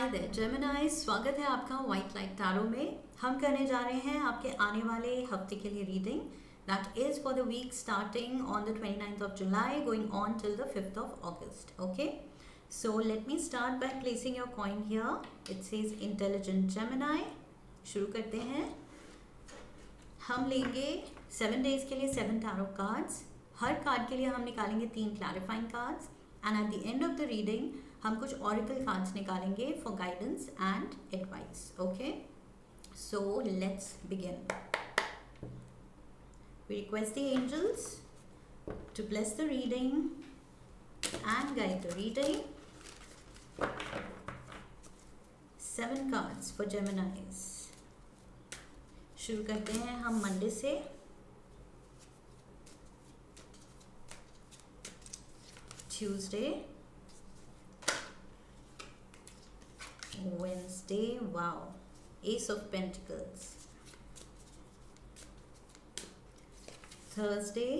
Hi there Gemini, स्वागत है आपका वाइट लाइट टैरो में। हम करने जा रहे हैं आपके आने वाले हफ्ते के लिए reading that is for the week starting on the 29th of July going on till the 5th of August. Okay, so let me start by placing your coin here. It says intelligent Gemini. शुरू करते हैं. हम लेंगे 7 days के लिए 7 tarot cards. हर card के लिए हम निकालेंगे 3 clarifying cards and at the end of the reading हम कुछ ऑरिकल कार्ड्स निकालेंगे for guidance and advice. Okay, so let's begin. We request the angels to bless the reading and guide the reading. 7 cards for Geminis. शुरू करते हैं हम Monday से. Tuesday, Wednesday, wow, Ace of Pentacles. Thursday,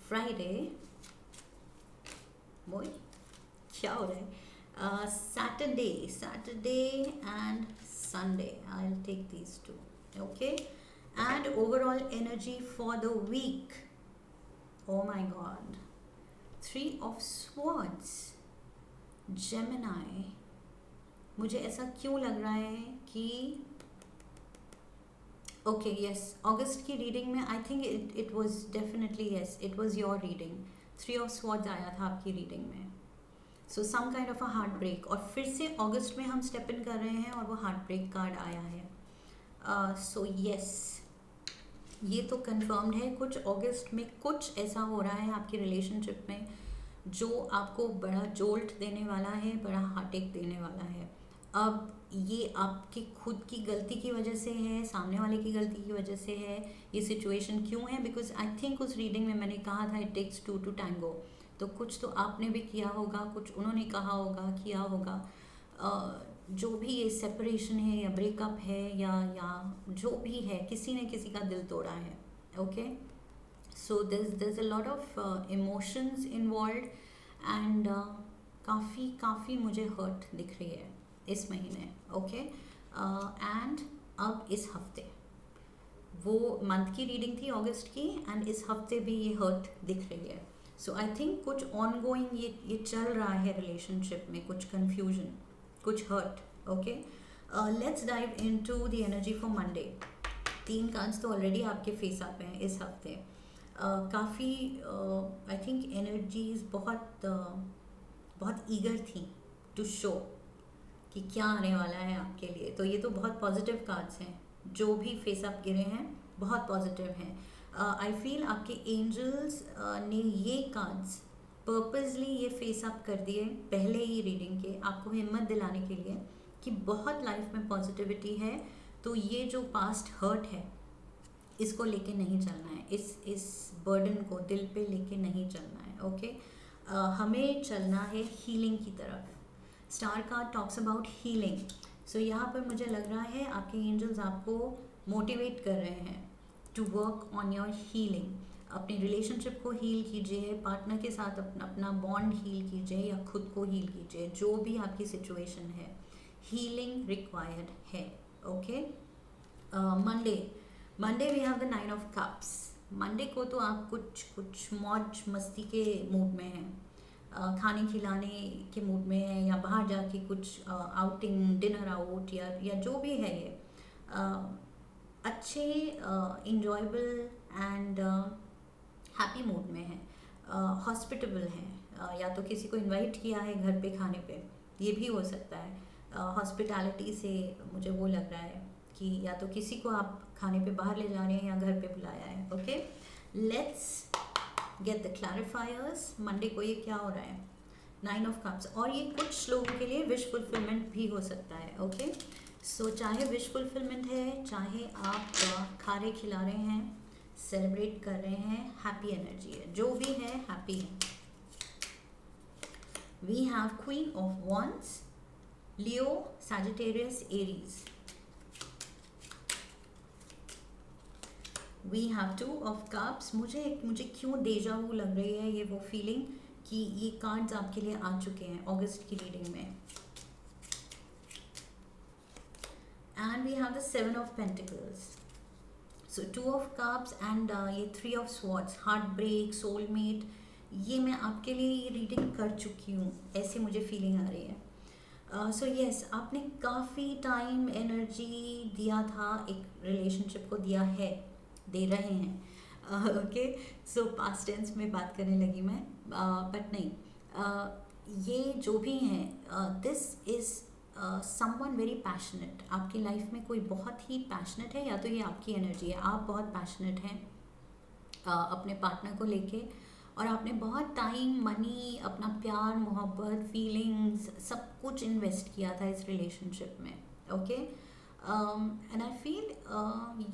Friday, boy, क्या हो रहा है? Saturday and Sunday. I'll take these two. Okay, and overall energy for the week. Oh my God. 3 of Swords. Gemini. मुझे ऐसा क्यों लग रहा है कि ओके यस, अगस्त की रीडिंग में I think it was definitely yes, it was your reading. 3 of swords आया था आपकी रीडिंग में. So some kind of a heartbreak, और फिर से अगस्त में हम स्टेप इन कर रहे हैं और वो हार्ट ब्रेक कार्ड आया है. सो यस, ये तो कंफर्म्ड है. कुछ अगस्त में कुछ ऐसा हो रहा है आपकी रिलेशनशिप में जो आपको बड़ा जोल्ट देने वाला है, बड़ा हार्टेक देने वाला है. अब ये आपकी खुद की गलती की वजह से है, सामने वाले की गलती की वजह से है, ये सिचुएशन क्यों है? बिकॉज आई थिंक उस रीडिंग में मैंने कहा था इट टेक्स 2 to tango. तो कुछ तो आपने भी किया होगा, कुछ उन्होंने कहा होगा, किया होगा. जो भी ये सेपरेशन है या ब्रेकअप है या जो भी है, किसी ने किसी का दिल तोड़ा है. Okay, so there's a lot of emotions involved and काफ़ी मुझे हर्ट दिख रही है इस महीने. ओके, एंड अब इस हफ्ते, वो मंथ की रीडिंग थी अगस्त की, एंड इस हफ्ते भी ये हर्ट दिख रही है. सो आई थिंक कुछ ऑनगोइंग ये चल रहा है रिलेशनशिप में, कुछ कन्फ्यूजन, कुछ hurt. Okay, let's dive into the energy for Monday. 3 cards तो ऑलरेडी आपके फेस अप हैं इस हफ्ते. काफ़ी आई थिंक एनर्जीज बहुत ईगर थी टू शो कि क्या आने वाला है आपके लिए. तो ये तो बहुत पॉजिटिव कार्ड्स हैं, जो भी फेस अप गिरे हैं बहुत पॉजिटिव हैं. आई फील आपके एंजल्स ने ये कार्ड्स पर्पसली ये फेस अप कर दिए पहले ही रीडिंग के, आपको हिम्मत दिलाने के लिए कि बहुत लाइफ में पॉजिटिविटी है. तो ये जो पास्ट हर्ट है इसको लेके नहीं चलना है, इस बर्डन को दिल पे लेके नहीं चलना है. ओके, हमें चलना है हीलिंग की तरफ. Star card talks about healing. So यहाँ पर मुझे लग रहा है आपके एंजल्स आपको मोटिवेट कर रहे हैं to work on your healing. अपनी रिलेशनशिप को हील कीजिए, पार्टनर के साथ अपना बॉन्ड हील कीजिए या खुद को हील कीजिए. जो भी आपकी सिचुएशन है, हीलिंग रिक्वायर्ड है. Okay, Monday we have the 9 of Cups. Monday को तो आप कुछ मौज मस्ती के मूड में हैं, खाने खिलाने के मूड में है, या बाहर जाके कुछ आउटिंग, डिनर आउट या जो भी है, ये अच्छे इंजॉयबल एंड हैप्पी मूड में है, हॉस्पिटेबल हैं, या तो किसी को इनवाइट किया है घर पे खाने पे, ये भी हो सकता है. हॉस्पिटैलिटी से मुझे वो लग रहा है कि या तो किसी को आप खाने पे बाहर ले जा रहे हैं या घर पे बुलाया है. Okay, let's get the clarifiers. Monday को ये क्या हो रहा है? 9 of Cups. और ये कुछ लोगों के लिए विश फुलफिलमेंट भी हो सकता है. ओके, सो चाहे विश फुलफिलमेंट है, चाहे आप खारे खिला रहे हैं, सेलिब्रेट कर रहे हैं, हैप्पी एनर्जी है, जो भी है हैप्पी है. We have queen of wands, Leo, Sagittarius, Aries. We have 2 of Cups. मुझे क्यों डेजा वू लग रही है ये वो फीलिंग कि ये कार्ड्स आपके लिए आ चुके हैं अगस्त की रीडिंग में। And we have the 7 of pentacles, so 2 of cups and ये 3 of swords, heartbreak, soulmate, ये मैं आपके लिए ये रीडिंग कर चुकी हूँ, ऐसे मुझे फीलिंग आ रही है। सो यस, आपने काफ़ी टाइम एनर्जी दिया था, एक रिलेशनशिप को दिया है, दे रहे हैं। ओके, सो पास्ट टेंस में बात करने लगी मैं, बट नहीं, ये जो भी हैं, this is someone very passionate. आपकी लाइफ में कोई बहुत ही पैशनेट है, या तो ये आपकी एनर्जी है, आप बहुत पैशनेट हैं अपने पार्टनर को लेके, और आपने बहुत टाइम, मनी, अपना प्यार, मोहब्बत, फीलिंग्स, सब कुछ इन्वेस्ट किया था इस रिलेशनशिप में। Okay, and I feel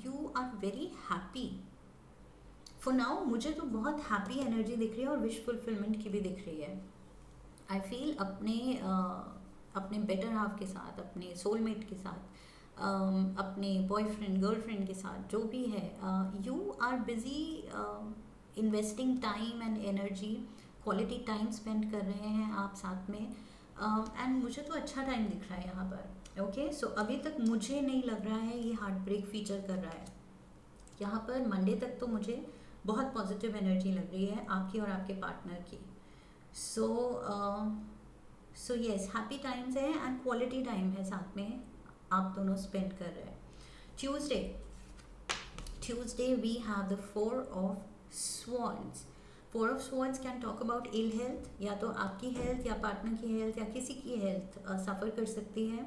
you are very happy for now. मुझे तो बहुत हैप्पी एनर्जी दिख रही है और विश फुलफिलमेंट की भी दिख रही है। आई फील अपने बेटर हाफ के साथ, अपने सोलमेट के साथ, अपने बॉयफ्रेंड, गर्लफ्रेंड के साथ, जो भी है, you are busy investing time and energy, quality time spend कर रहे हैं आप साथ में, एंड मुझे तो अच्छा टाइम दिख रहा है यहाँ पर। ओके, सो अभी तक मुझे नहीं लग रहा है ये हार्ट ब्रेक फीचर कर रहा है यहाँ पर। मंडे तक तो मुझे बहुत पॉजिटिव एनर्जी लग रही है आपकी और आपके पार्टनर की। सो यस, हैप्पी टाइम्स है एंड क्वालिटी टाइम है साथ में, आप दोनों स्पेंड कर रहे हैं। Tuesday we have the 4 of swords. 4 of swords can talk about ill health, या तो आपकी हेल्थ या पार्टनर की हेल्थ या किसी की हेल्थ सफ़र कर सकती है,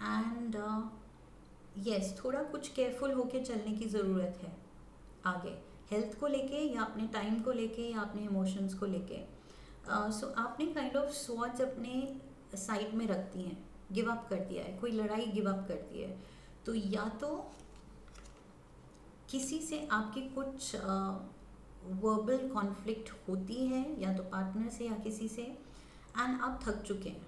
एंड यस, थोड़ा कुछ केयरफुल होके चलने की ज़रूरत है आगे, हेल्थ को लेके या अपने टाइम को लेके या अपने इमोशंस को लेके। सो आपने काइंड ऑफ स्वॉर्ड्स अपने साइड में रख दी हैं, गिव अप कर दिया है, कोई लड़ाई गिव अप कर दी है, तो या तो किसी से आपकी कुछ वर्बल कॉन्फ्लिक्ट होती है, या तो पार्टनर से या किसी से, एंड आप थक चुके हैं।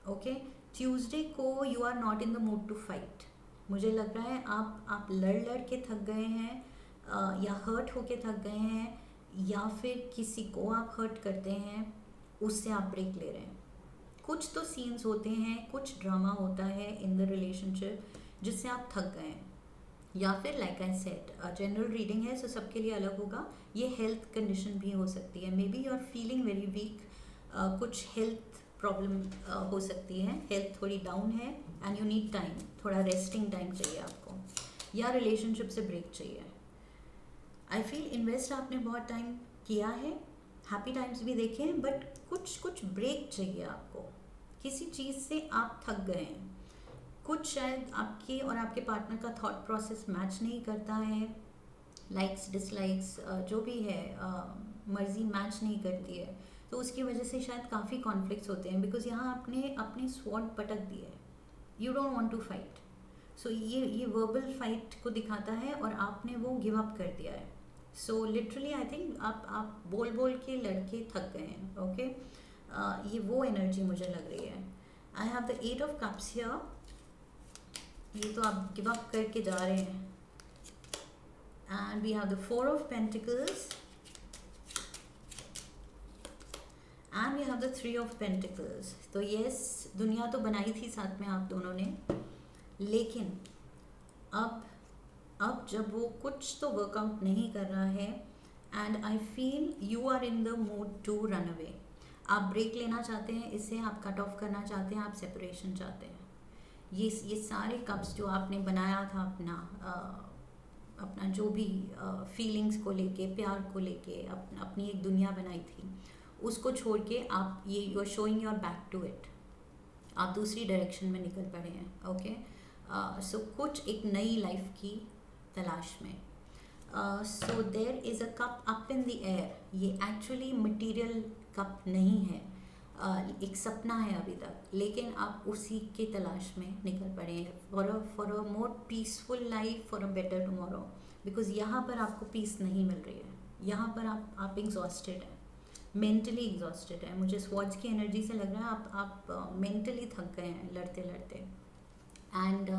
ओके, ट्यूसडे को you are not in the mood to fight. मुझे लग रहा है आप लड़ के थक गए हैं, या हर्ट होके थक गए हैं, या फिर किसी को आप हर्ट करते हैं, उससे आप ब्रेक ले रहे हैं। कुछ तो सीन्स होते हैं, कुछ ड्रामा होता है इन द रिलेशनशिप जिससे आप थक गए हैं, या फिर like I said, general reading है, सो सबके लिए अलग होगा। ये हेल्थ कंडीशन भी हो सकती है, maybe you are feeling very weak, कुछ हेल्थ प्रॉब्लम हो सकती है, हेल्थ थोड़ी डाउन है एंड यू नीड टाइम, थोड़ा रेस्टिंग टाइम चाहिए आपको, या रिलेशनशिप से ब्रेक चाहिए। आई फील इन्वेस्ट आपने बहुत टाइम किया है, हैप्पी टाइम्स भी देखे हैं, बट कुछ ब्रेक चाहिए आपको, किसी चीज़ से आप थक गए हैं, कुछ शायद आपके और आपके पार्टनर का थॉट प्रोसेस मैच नहीं करता है, लाइक्स डिसलाइक्स जो भी है, मर्जी मैच नहीं करती है, तो उसकी वजह से शायद काफ़ी कॉन्फ्लिक्ट्स होते हैं, बिकॉज यहाँ आपने अपने स्वॉर्ड पटक दिए, you don't want to fight. So ये वर्बल फाइट को दिखाता है और आपने वो गिव अप कर दिया है। सो लिटरली आई थिंक आप बोल के लड़के थक गए हैं। ओके, ये वो एनर्जी मुझे लग रही है। I have the 8 of cups here, ये तो आप गिव अप करके जा रहे हैं, and we have the 4 of pentacles and we have the 3 of pentacles. तो यस, दुनिया तो बनाई थी साथ में आप दोनों ने, लेकिन अब जब वो कुछ तो वर्कआउट नहीं कर रहा है, and I feel you are in the mood to run away. आप ब्रेक लेना चाहते हैं, इससे आप कट ऑफ करना चाहते हैं, आप सेपरेशन चाहते हैं। ये सारे कप्स जो आपने बनाया था अपना जो भी फीलिंग्स को लेके, प्यार को लेके अपनी एक दुनिया बनाई थी, उसको छोड़ के आप you are showing your back to it, आप दूसरी डायरेक्शन में निकल पड़े हैं। ओके, सो कुछ एक नई लाइफ की तलाश में। So there is a cup up in the air, ये एक्चुअली मटेरियल कप नहीं है, एक सपना है अभी तक, लेकिन आप उसी के तलाश में निकल पड़े हैं, for a more peaceful life, for a better tomorrow, because यहाँ पर आपको पीस नहीं मिल रही है, यहाँ पर आप एग्जॉस्टेड हैं, मेंटली एग्जॉस्टेड है। मुझे स्वॉर्ड्स की एनर्जी से लग रहा है आप मेंटली थक गए हैं लड़ते लड़ते, एंड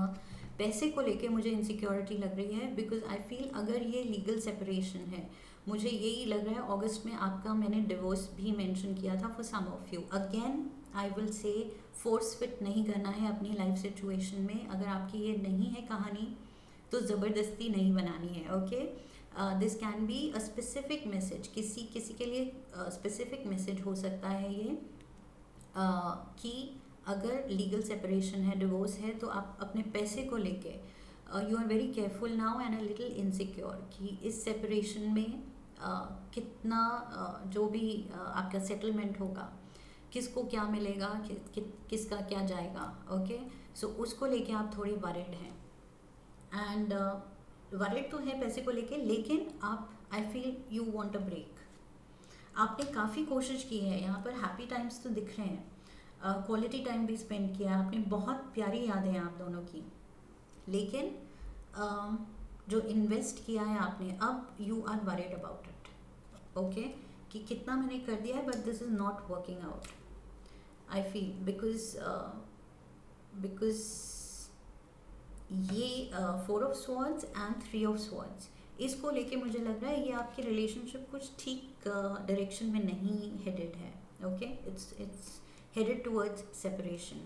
पैसे को लेके मुझे इनसिक्योरिटी लग रही है, बिकॉज आई फील अगर ये लीगल सेपरेशन है, मुझे यही लग रहा है अगस्त में आपका, मैंने डिवोर्स भी मेंशन किया था for some of you. Again I will say force fit नहीं करना है अपनी लाइफ सिचुएशन में। अगर आपकी ये नहीं है कहानी तो ज़बरदस्ती नहीं बनानी है, okay. This can be a specific message, किसी किसी के लिए स्पेसिफिक मैसेज हो सकता है ये, कि अगर लीगल सेपरेशन है, डिवोर्स है, तो आप अपने पैसे को लेके you are very careful now and a little insecure कि इस सेपरेशन में कितना जो भी आपका सेटलमेंट होगा, किसको क्या मिलेगा, किसका क्या जाएगा, ओके। सो उसको लेके आप थोड़ी वरिड हैं, एंड वरिड तो है पैसे को लेके, लेकिन आप, I feel you want a break. आपने काफ़ी कोशिश की है, यहाँ पर हैप्पी टाइम्स तो दिख रहे हैं, क्वालिटी टाइम भी स्पेंड किया है आपने, बहुत प्यारी यादें हैं आप दोनों की, लेकिन जो इन्वेस्ट किया है आपने, अब you are worried about it, okay, कि कितना मैंने कर दिया है but this is not working out, I feel, because ये 4 of swords and 3 of swords, इसको लेके मुझे लग रहा है ये आपकी रिलेशनशिप कुछ ठीक डायरेक्शन में नहीं हेडेड है, okay. It's headed towards separation.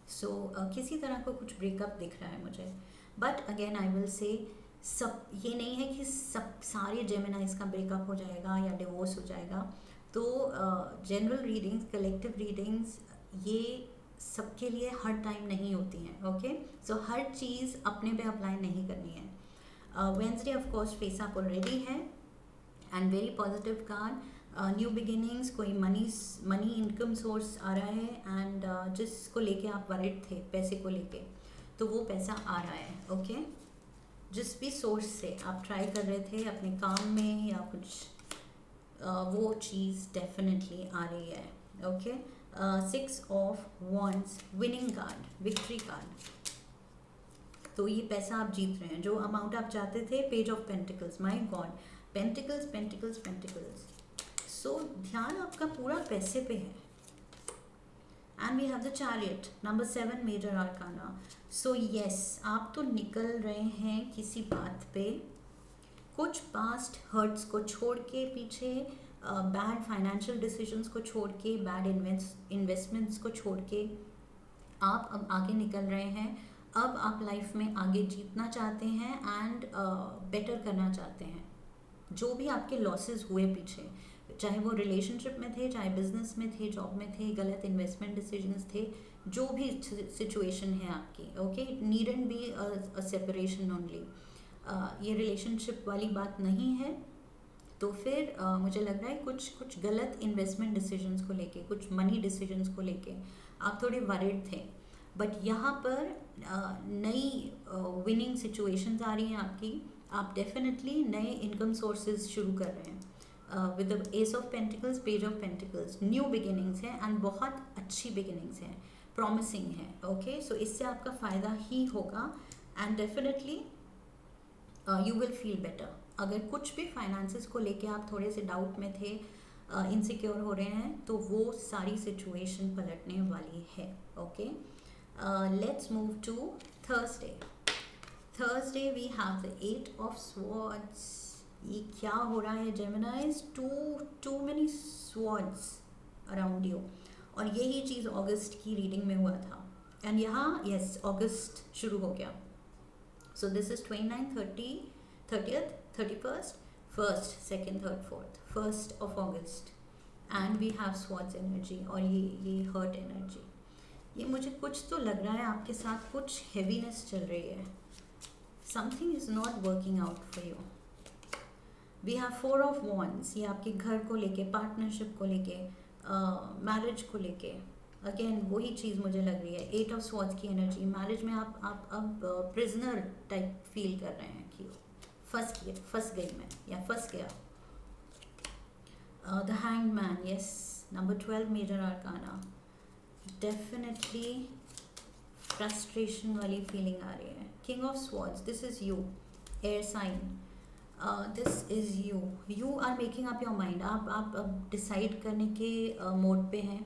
So किसी तरह का कुछ ब्रेकअप दिख रहा है मुझे, बट अगेन आई विल से, सब ये नहीं है कि सब सारे जेमिनाइज का ब्रेकअप हो जाएगा या डिवोर्स हो जाएगा। तो जनरल रीडिंग्स, कलेक्टिव रीडिंग्स, ये सबके लिए हर टाइम नहीं होती हैं, ओके। सो हर चीज़ अपने पे अप्लाई नहीं करनी है। Wednesday of course face up already है and very positive card, new beginnings, कोई मनी इनकम सोर्स आ रहा है, एंड जिसको लेके आप वरिड थे पैसे को लेके, तो वो पैसा आ रहा है, ओके। जिस भी सोर्स से आप ट्राई कर रहे थे अपने काम में या कुछ, वो चीज़ डेफिनेटली आ रही है, okay. 6 of wands, winning card, victory card, तो ये पैसा आप जीत रहे हैं, जो अमाउंट आप चाहते थे। Page of pentacles, my god, pentacles pentacles pentacles, so ध्यान आपका पूरा पैसे पे है। And we have the chariot, number 7 major arcana. So yes, आप तो निकल रहे हैं किसी बात पे, कुछ पास्ट हर्ट्स को छोड़ के पीछे, बैड फाइनेंशियल डिसीजंस को छोड़ के, बैड इन्वेस्टमेंट्स को छोड़ के आप अब आगे निकल रहे हैं। अब आप लाइफ में आगे जीतना चाहते हैं एंड बेटर करना चाहते हैं। जो भी आपके लॉसेस हुए पीछे, चाहे वो रिलेशनशिप में थे, चाहे बिजनेस में थे, जॉब में थे, गलत इन्वेस्टमेंट डिसीजंस थे, जो भी सिचुएशन है आपकी, okay, it needn't be a separation only, ये रिलेशनशिप वाली बात नहीं है। तो फिर मुझे लग रहा है कुछ गलत इन्वेस्टमेंट डिसीजंस को लेके, कुछ मनी डिसीजंस को लेके आप थोड़े वरिड थे, बट यहाँ पर नई विनिंग सिचुएशंस आ रही हैं आपकी। आप डेफिनेटली नए इनकम सोर्सेज शुरू कर रहे हैं with the S of pentacles, page of pentacles, new beginnings हैं एंड बहुत अच्छी बिगिनिंग्स हैं, प्रॉमिसिंग है, ओके। सो इससे आपका फ़ायदा ही होगा and definitely you will feel better. अगर कुछ भी फाइनेंसेस को लेके आप थोड़े से डाउट में थे, इनसिक्योर हो रहे हैं, तो वो सारी सिचुएशन पलटने वाली है, okay. Let's move to Thursday. Thursday we have the 8 of swords. ये क्या हो रहा है Geminis, too many swords around you, और यही चीज़ अगस्त की रीडिंग में हुआ था, एंड यहाँ यस अगस्त शुरू हो गया। So this is 29, 30, 30th, 31st, 1st, 2nd, 3rd, 4th, 1st of August, and we have swords energy, और ये हर्ट एनर्जी। ये मुझे कुछ तो लग रहा है आपके साथ कुछ हेवीनेस चल रही है, something is not working out for you. We have 4 of wands, ये आपके घर को लेके, पार्टनरशिप को लेके, मैरिज को लेके, अगेन वही चीज़ मुझे लग रही है। 8 ऑफ स्वॉर्ड्स की एनर्जी, मैरिज में आप अब प्रिजनर टाइप फील कर रहे हैं कि फंस गई मैं या फंस गया। The hanged man, yes, number 12 major arcana, definitely frustration वाली फीलिंग आ रही है। King of swords, this is you, air sign, this is you are making up your mind. आप अब डिसाइड करने के मोड पे हैं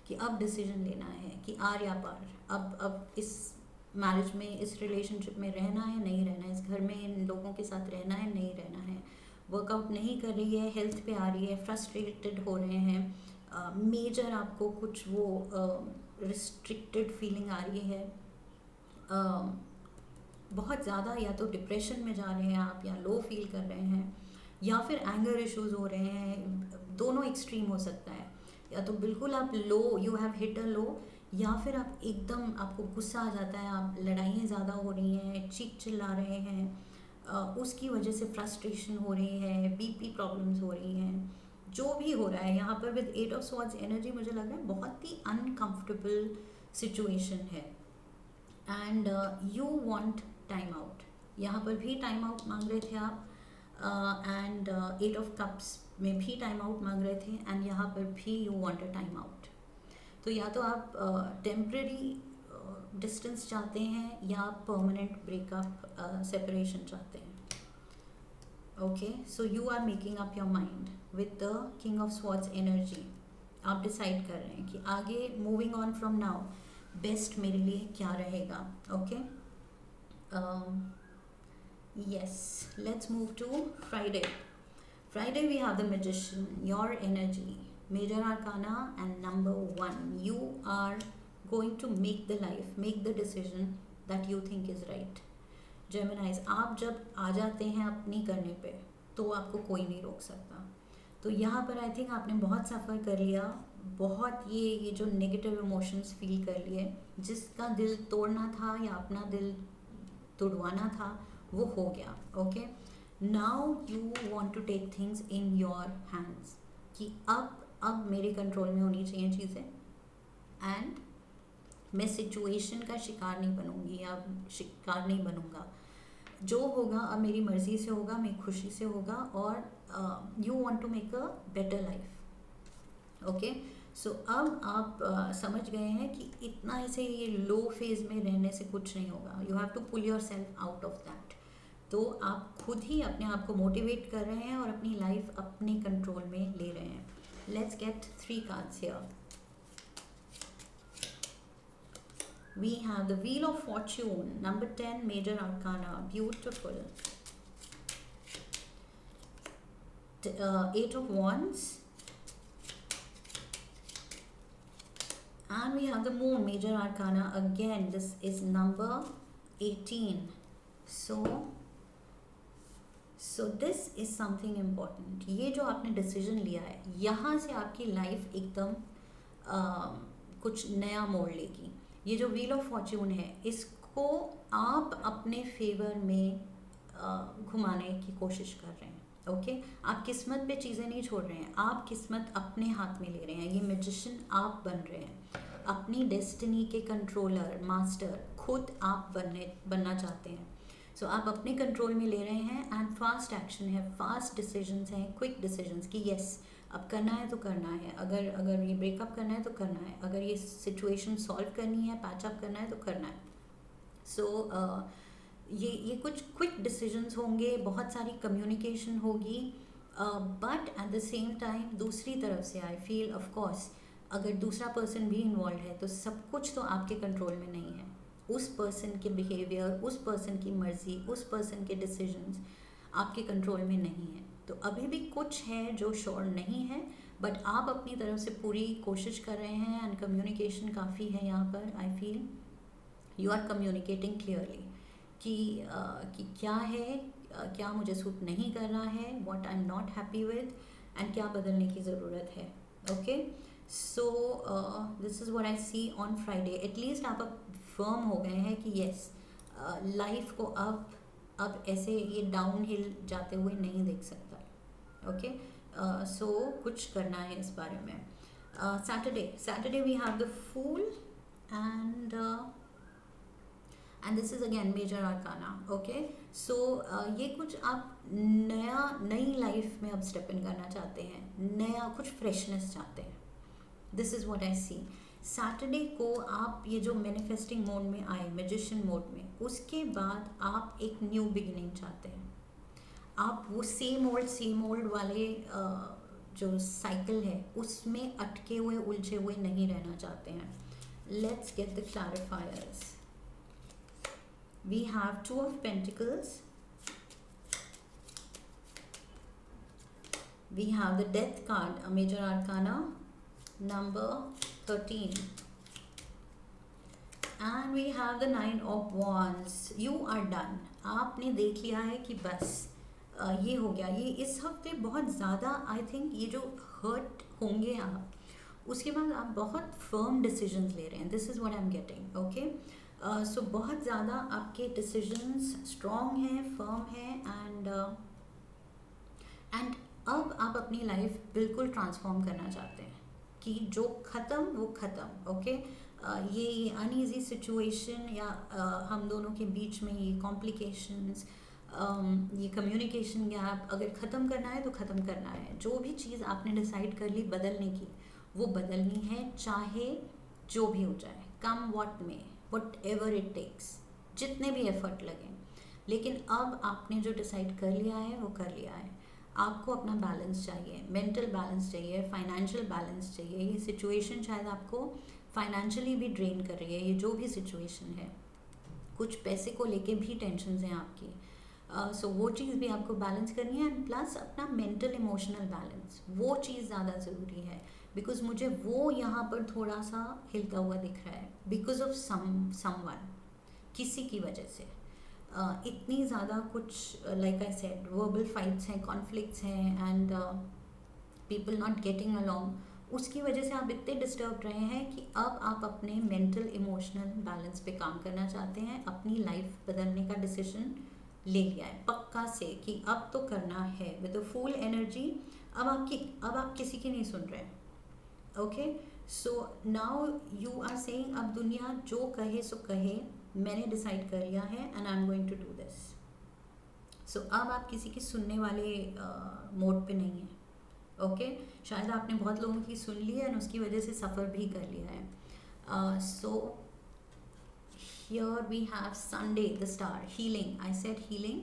कि अब डिसीजन लेना है कि आर या पार, अब इस मैरिज में, इस रिलेशनशिप में रहना है, नहीं रहना है, इस घर में इन लोगों के साथ रहना है, नहीं रहना है। वर्कआउट नहीं कर रही है, हेल्थ पे आ रही है, फ्रस्ट्रेटेड हो रहे हैं, मेजर आपको कुछ वो रिस्ट्रिक्टेड फीलिंग आ रही है, बहुत ज़्यादा या तो डिप्रेशन में जा रहे हैं आप, या लो फील कर रहे हैं, या फिर एंगर इश्यूज हो रहे हैं, दोनों एक्सट्रीम हो सकता है, या तो बिल्कुल आप लो, यू हैव हिट अ लो, या फिर आप एकदम आपको गुस्सा आ जाता है, आप लड़ाइयाँ ज़्यादा हो रही हैं, चीख चिल्ला रहे हैं, उसकी वजह से फ्रस्ट्रेशन हो रही है, बीपी प्रॉब्लम्स हो रही हैं, जो भी हो रहा है यहाँ पर विद 8 ऑफ स्वॉर्ड्स एनर्जी मुझे लग रहा है बहुत ही अनकंफर्टेबल सिचुएशन है and you want time out. यहाँ पर भी टाइम आउट मांग रहे थे आप एंड 8 ऑफ कप्स में भी टाइम आउट मांग रहे थे एंड यहाँ पर भी you want a time out. तो या तो आप टेम्परेरी डिस्टेंस चाहते हैं या आप परमानेंट ब्रेकअप सेपरेशन चाहते हैं। Okay, so you are making up your mind with the king of swords energy. आप डिसाइड कर रहे हैं कि आगे moving on from now best मेरे लिए क्या रहेगा। ओके, yes, let's move to Friday. Friday we have the Magician, your energy, major arcana and number 1. You are going to make the decision that you think is right. Geminis, आप जब आ जाते हैं अपनी करने पे तो आपको कोई नहीं रोक सकता। तो यहाँ पर आई थिंक आपने बहुत सफ़र कर लिया, बहुत ये जो नेगेटिव इमोशंस फील कर लिए, जिसका दिल तोड़ना था या अपना दिल तुड़वाना था वो हो गया। Okay, now you want to take things in your hands कि अब मेरे कंट्रोल में होनी चाहिए चीज़ें एंड मैं सिचुएशन का शिकार नहीं बनूंगी या शिकार नहीं बनूंगा। जो होगा अब मेरी मर्ज़ी से होगा, मेरी खुशी से होगा और you want to make a better life. Okay, so अब आप समझ गए हैं कि इतना ऐसे ये लो फेज में रहने से कुछ नहीं होगा। You have to pull yourself out of that. तो आप खुद ही अपने आप को मोटिवेट कर रहे हैं और अपनी लाइफ अपने कंट्रोल में ले रहे हैं। Let's gate 3 cards here. We have the Wheel of Fortune, number 10, major arcana, beautiful. 8 of Wands. And we have the Moon, major arcana, again, this is number 18. So this is something important. ये जो आपने decision लिया है, यहाँ से आपकी life एकदम कुछ नया मोड़ लेगी। ये जो व्हील ऑफ फॉर्च्यून है, इसको आप अपने फेवर में घुमाने की कोशिश कर रहे हैं। ओके, आप किस्मत पे चीज़ें नहीं छोड़ रहे हैं, आप किस्मत अपने हाथ में ले रहे हैं। ये मैजिशियन आप बन रहे हैं, अपनी डेस्टिनी के कंट्रोलर, मास्टर खुद आप बनना चाहते हैं। सो आप अपने कंट्रोल में ले रहे हैं एंड फास्ट एक्शन है, फास्ट डिसीजंस हैं, क्विक डिसीजंस कि येस अब करना है तो करना है, अगर ये ब्रेकअप करना है तो करना है, अगर ये सिचुएशन सॉल्व करनी है, पैचअप करना है तो करना है। सो ये कुछ क्विक डिसीजंस होंगे, बहुत सारी कम्युनिकेशन होगी, but at the same time दूसरी तरफ से आई फील ऑफ कोर्स अगर दूसरा पर्सन भी इन्वॉल्व है तो सब कुछ तो आपके कंट्रोल में नहीं है। उस पर्सन के बिहेवियर, उस पर्सन की मर्ज़ी, उस पर्सन के डिसीजंस आपके कंट्रोल में नहीं है। तो अभी भी कुछ है जो श्योर नहीं है, बट आप अपनी तरफ से पूरी कोशिश कर रहे हैं एंड कम्युनिकेशन काफ़ी है यहाँ पर। I feel you are communicating clearly कि क्या है, क्या मुझे सूट नहीं कर रहा है, what I am not happy with एंड क्या बदलने की ज़रूरत है। Okay, so this is what I see on Friday. At least आप अब फर्म हो गए हैं कि येस लाइफ को अब ऐसे ये डाउन हिल जाते हुए नहीं देख सकता। ओके, सो कुछ करना है इस बारे में। Saturday we have the fool and this is again major arcana. Okay, so ये कुछ आप नई लाइफ में अब स्टेप इन करना चाहते हैं, नया कुछ फ्रेशनेस चाहते हैं। This is what I see. Saturday को आप ये जो मैनिफेस्टिंग मोड में आए, मैजिशियन मोड में, उसके बाद आप एक न्यू बिगिनिंग चाहते हैं। आप वो सेम ओल्ड वाले जो साइकिल है उसमें अटके हुए, उलझे हुए नहीं रहना चाहते हैं। Let's get the clarifiers. We have 2 of Pentacles, we have the death card, a major arcana number 13, and we have the 9 of wands. You are done. आपने देख लिया है कि बस ये हो गया. ये इस हफ्ते बहुत ज़्यादा आई थिंक ये जो हर्ट होंगे आप, उसके बाद आप बहुत फर्म डिसीजंस ले रहे हैं. This is what I am getting. Okay, so बहुत ज़्यादा आपके डिसीजंस स्ट्रॉन्ग हैं, फर्म हैं, एंड अब आप अपनी लाइफ बिल्कुल ट्रांसफॉर्म करना चाहते हैं कि जो ख़त्म वो ख़त्म. ओके, ये अनईजी सिचुएशन या हम दोनों के बीच में ये कॉम्प्लिकेशंस, ये कम्युनिकेशन गैप अगर ख़त्म करना है तो ख़त्म करना है. जो भी चीज़ आपने डिसाइड कर ली बदलने की, वो बदलनी है, चाहे जो भी हो जाए, कम व्हाट में, वट एवर इट टेक्स, जितने भी एफर्ट लगें. लेकिन अब आपने जो डिसाइड कर लिया है वो कर लिया है. आपको अपना बैलेंस चाहिए, मेंटल बैलेंस चाहिए, फाइनेंशियल बैलेंस चाहिए. ये सिचुएशन शायद आपको फाइनेंशियली भी ड्रेन कर रही है. ये जो भी सिचुएशन है, कुछ पैसे को लेके भी टेंशन हैं आपकी. सो वो चीज़ भी आपको बैलेंस करनी है. एंड प्लस अपना मेंटल इमोशनल बैलेंस, वो चीज़ ज़्यादा ज़रूरी है. बिकॉज मुझे वो यहाँ पर थोड़ा सा हिलता हुआ दिख रहा है, बिकॉज ऑफ समवन, किसी की वजह से. इतनी ज़्यादा कुछ, like I said, verbal fights हैं, कॉन्फ्लिक्ट्स हैं, and people not getting along. उसकी वजह से आप इतने डिस्टर्ब रहे हैं कि अब आप अपने मेंटल इमोशनल बैलेंस पे काम करना चाहते हैं. अपनी लाइफ बदलने का डिसीजन ले लिया है पक्का से कि अब तो करना है विद फुल एनर्जी. अब आप किसी की नहीं सुन रहे. Okay, so now you are saying अब दुनिया जो कहे सो कहे, मैंने डिसाइड कर लिया है and I am going to do this. So अब आप किसी की सुनने वाले मोड पे नहीं हैं. ओके, शायद आपने बहुत लोगों की सुन ली है और उसकी वजह से सफ़र भी कर लिया है. सो here we have Sunday the star, healing. I said healing,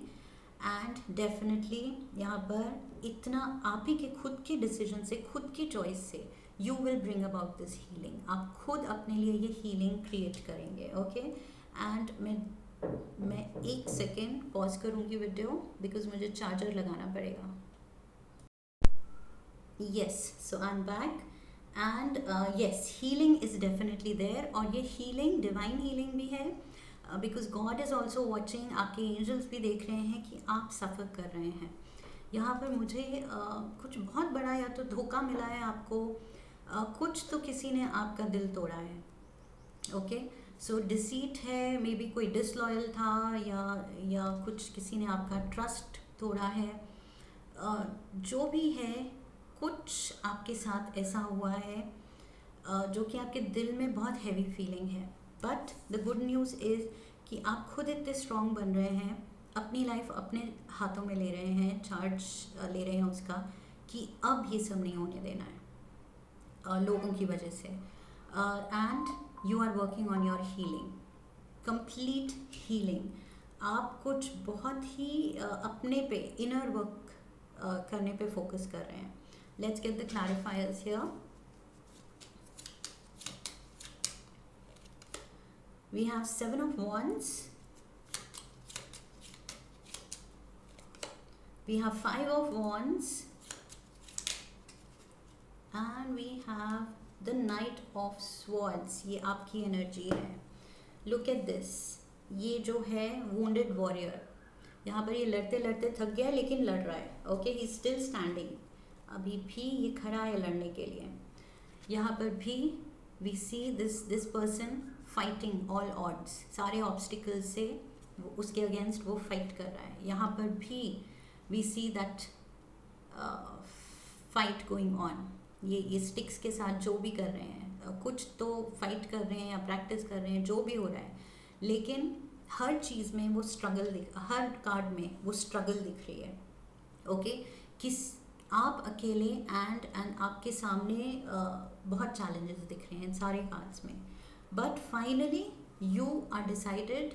and definitely यहाँ पर इतना आप ही के खुद के डिसीजन से, खुद की चॉइस से you will bring about this healing. आप खुद अपने लिए ये healing create करेंगे. ओके, एंड मैं एक सेकेंड पॉज करूँगी वीडियो बिकॉज मुझे चार्जर लगाना पड़ेगा. Yes, so I'm back, and yes, healing is definitely there. और ये healing divine healing भी है, because God is also watching. आपके angels भी देख रहे हैं कि आप सफ़र कर रहे हैं. यहाँ पर मुझे कुछ बहुत बड़ा या तो धोखा मिला है आपको, कुछ तो किसी ने आपका दिल तोड़ा है. ओके, सो डिसीट है, मे बी कोई डिसलॉयल था, या कुछ किसी ने आपका ट्रस्ट तोड़ा है. जो भी है, कुछ आपके साथ ऐसा हुआ है जो कि आपके दिल में बहुत हैवी फीलिंग है. But the good news is कि आप खुद इतने स्ट्रॉन्ग बन रहे हैं, अपनी लाइफ अपने हाथों में ले रहे हैं, चार्ज ले रहे हैं उसका, कि अब ये सब नहीं होने देना है लोगों की वजह से. And you are working on your healing, complete healing. आप कुछ बहुत ही अपने पे इनर वर्क करने पे फोकस कर रहे हैं. Let's get the clarifiers here. We have 7 of Wands. We have 5 of Wands. And we have the Knight of Swords. ये आपकी एनर्जी है. Look at this. ये जो है wounded warrior. यहाँ पर ये लड़ते लड़ते थक गया है लेकिन लड़ रहा है. Okay, he's still standing. अभी भी ये खड़ा है लड़ने के लिए. यहाँ पर भी we see this person fighting all odds, सारे ऑब्स्टिकल्स से वो उसके अगेंस्ट वो फाइट कर रहा है. यहाँ पर भी we see that fight going on. ये स्टिक्स के साथ जो भी कर रहे हैं, कुछ तो फाइट कर रहे हैं या प्रैक्टिस कर रहे हैं, जो भी हो रहा है, लेकिन हर चीज़ में वो स्ट्रगल हर कार्ड में वो स्ट्रगल दिख रही है. ओके, किस आप अकेले एंड आपके सामने बहुत चैलेंजेस दिख रहे हैं सारे कार्ड्स में. But finally you are decided.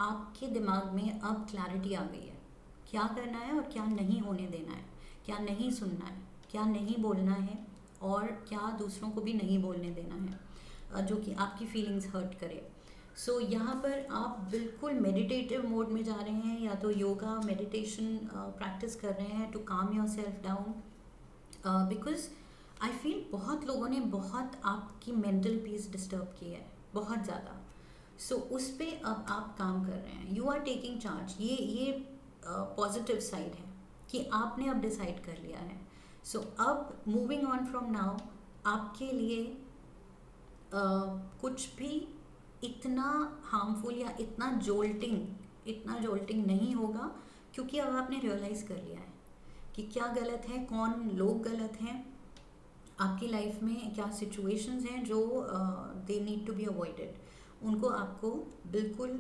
आपके दिमाग में अब क्लैरिटी आ गई है, क्या करना है और क्या नहीं होने देना है, क्या नहीं सुनना है, क्या नहीं बोलना है, और क्या दूसरों को भी नहीं बोलने देना है जो कि आपकी फीलिंग्स हर्ट करे. सो यहाँ पर आप बिल्कुल मेडिटेटिव मोड में जा रहे हैं, या तो योगा मेडिटेशन प्रैक्टिस कर रहे हैं to calm yourself down, because I feel बहुत लोगों ने बहुत आपकी मेंटल पीस डिस्टर्ब की है, बहुत ज़्यादा. सो उस पर अब आप काम कर रहे हैं, यू आर टेकिंग चार्ज. ये पॉजिटिव साइड है कि आपने अब डिसाइड कर लिया है. सो अब मूविंग ऑन फ्रॉम नाउ आपके लिए कुछ भी इतना हार्मफुल या इतना जोल्टिंग नहीं होगा, क्योंकि अब आपने रियलाइज़ कर लिया है कि क्या गलत है, कौन लोग गलत हैं आपकी लाइफ में, क्या सिचुएशंस हैं जो they need to be avoided. उनको आपको बिल्कुल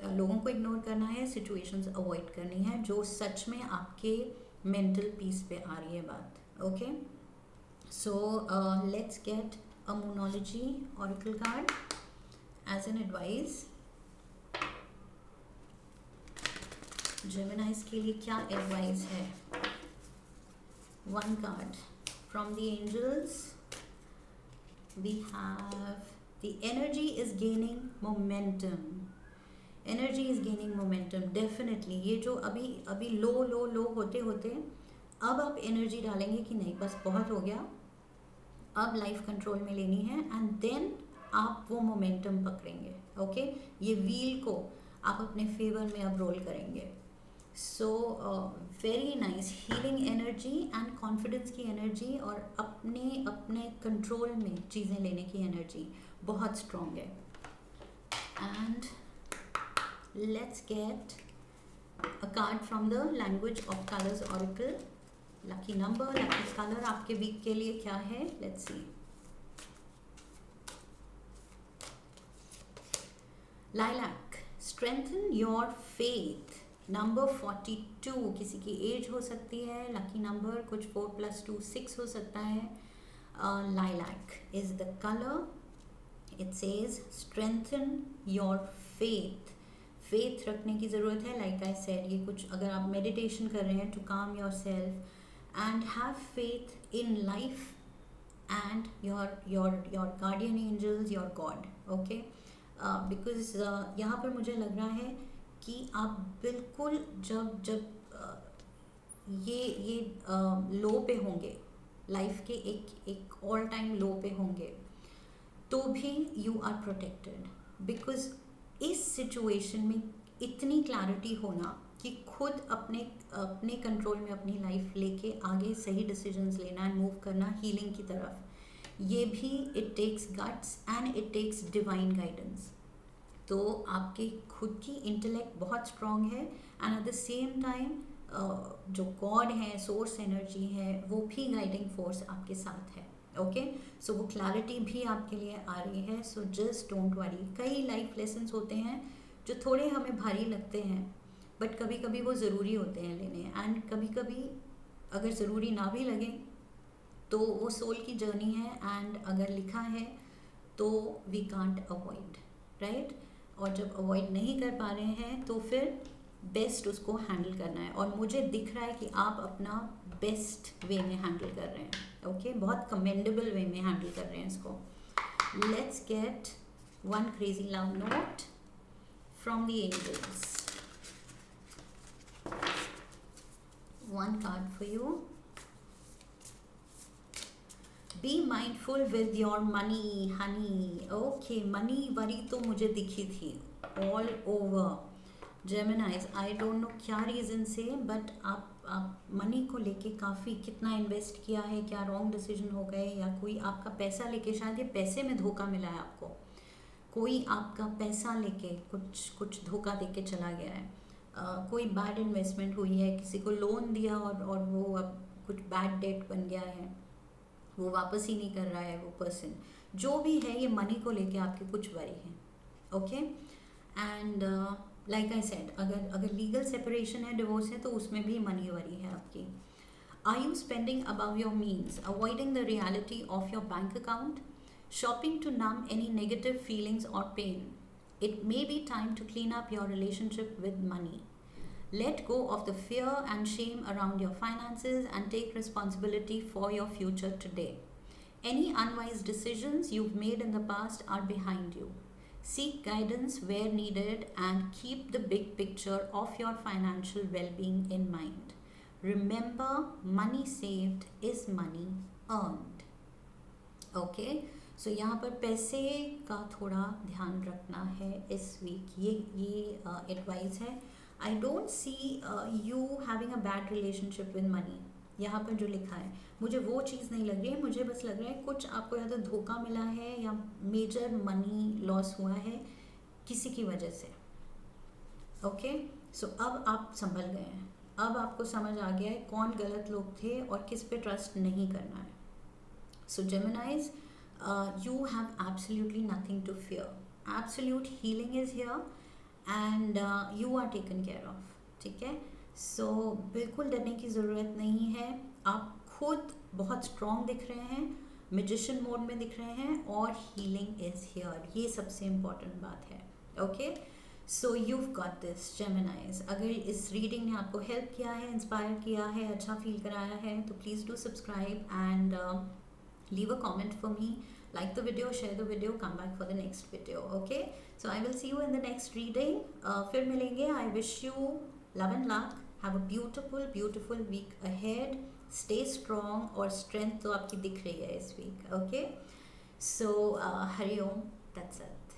लोगों को इग्नोर करना है, सिचुएशंस अवॉइड करनी है जो सच में आपके मेंटल पीस पे आ रही है बात. Okay, so let's get a Moonology oracle card as an advice. Geminis के लिए क्या एडवाइस है? One card from the angels. We have the energy is gaining momentum. Energy is gaining momentum definitely. ये जो अभी लो होते होते अब आप एनर्जी डालेंगे कि नहीं बस बहुत हो गया, अब लाइफ कंट्रोल में लेनी है, एंड देन आप वो मोमेंटम पकड़ेंगे. ओके, ये व्हील को आप अपने फेवर में अब रोल करेंगे. So very nice healing energy and confidence की एनर्जी, और अपने कंट्रोल में चीज़ें लेने की एनर्जी बहुत स्ट्रॉन्ग है. And let's get a card from the language of colours oracle. Lucky number, lucky colour आपके वीक के लिए क्या है? Let's see. Lilac, strengthen your faith. Number 42, किसी की एज हो सकती है. लकी नंबर कुछ 4 + 2 6 हो सकता है. Lilac is the colour. It says strengthen your faith. Faith रखने की ज़रूरत है. लाइक आई सेड, ये कुछ अगर आप मेडिटेशन कर रहे हैं to calm yourself and have faith in life and your guardian angels, your God. Okay, because यहाँ पर मुझे लग रहा है कि आप बिल्कुल जब ये लो पे होंगे, लाइफ के एक ऑल टाइम लो पे होंगे, तो भी यू आर प्रोटेक्टेड. बिकॉज इस सिचुएशन में इतनी क्लैरिटी होना कि खुद अपने कंट्रोल में अपनी लाइफ लेके आगे सही डिसीजंस लेना एंड मूव करना हीलिंग की तरफ, ये भी it takes guts and it takes divine guidance. तो आपके खुद की इंटेलेक्ट बहुत स्ट्रॉन्ग है, and at the same time जो गॉड है, सोर्स एनर्जी है, वो भी गाइडिंग फोर्स आपके साथ है. ओके, सो वो क्लैरिटी भी आपके लिए आ रही है. So just don't worry. कई लाइफ लेसन्स होते हैं जो थोड़े हमें भारी लगते हैं, बट कभी कभी वो ज़रूरी होते हैं लेने, एंड कभी कभी अगर ज़रूरी ना भी लगे तो वो सोल की जर्नी है, एंड अगर लिखा है तो वी कांट अवॉइड, राइट. और जब अवॉइड नहीं कर पा रहे हैं तो फिर बेस्ट उसको हैंडल करना है, और मुझे दिख रहा है कि आप अपना बेस्ट वे में हैंडल कर रहे हैं. ओके, बहुत कमेंडेबल वे में हैंडल कर रहे हैं इसको. Let's get one crazy love note from the angels. One card for you. Be mindful with your money honey. Okay, money worry तो मुझे दिखी थी all over. Geminis, I don't know क्या रीज़न से, बट आप मनी को लेके काफ़ी कितना इन्वेस्ट किया है, क्या रॉन्ग डिसीजन हो गए, या कोई आपका पैसा लेके, शायद ये पैसे में धोखा मिला है आपको, कोई आपका पैसा लेके कुछ धोखा दे के चला गया है. कोई बैड इन्वेस्टमेंट हुई है, किसी को लोन दिया और वो अब कुछ बैड डेट बन गया है, वो वापस ही नहीं कर रहा है वो पर्सन. जो भी है, ये मनी को लेके आपके कुछ वरी हैं. Okay, and like I said, अगर लीगल सेपरेशन है, डिवोर्स है, तो उसमें भी मनी वरी है आपकी. Are you spending above your means, avoiding the reality of your bank account, shopping to numb any negative feelings और pain. It may be time to clean up your relationship with money. Let go of the fear and shame around your finances and take responsibility for your future today. Any unwise decisions you've made in the past are behind you. Seek guidance where needed and keep the big picture of your financial well being in mind. Remember, money saved is money earned. Okay, so यहाँ पर पैसे का थोड़ा ध्यान रखना है इस week. ये एडवाइस है. I don't see you having a bad relationship with money. यहाँ पर जो लिखा है मुझे वो चीज़ नहीं लग रही है. मुझे बस लग रहा है कुछ आपको या तो धोखा मिला है या मेजर मनी लॉस हुआ है किसी की वजह से. ओके, सो अब आप संभल गए हैं. अब आपको समझ आ गया है कौन गलत लोग थे और किस पे ट्रस्ट नहीं करना है. So Geminis, you have absolutely nothing to fear. Absolute healing is here and you are taken care of. ठीक है, so बिल्कुल डरने की ज़रूरत नहीं है. आप खुद बहुत स्ट्रॉन्ग दिख रहे हैं, मैजिशियन मोड में दिख रहे हैं और हीलिंग इज़ हियर. ये सबसे इम्पॉर्टेंट बात है. Okay, so you've got this Geminis. अगर इस रीडिंग ने आपको हेल्प किया है, इंस्पायर किया है, अच्छा फील कराया है तो please do subscribe and leave a comment for me, like the video, share the video, come back for the next video. Okay, so I will see you in the next reading. फिर मिलेंगे. I wish you love and luck. Have a beautiful week ahead. Stay strong. और strength तो आपकी दिख रही है इस week. Okay, so Hari Om. That's it.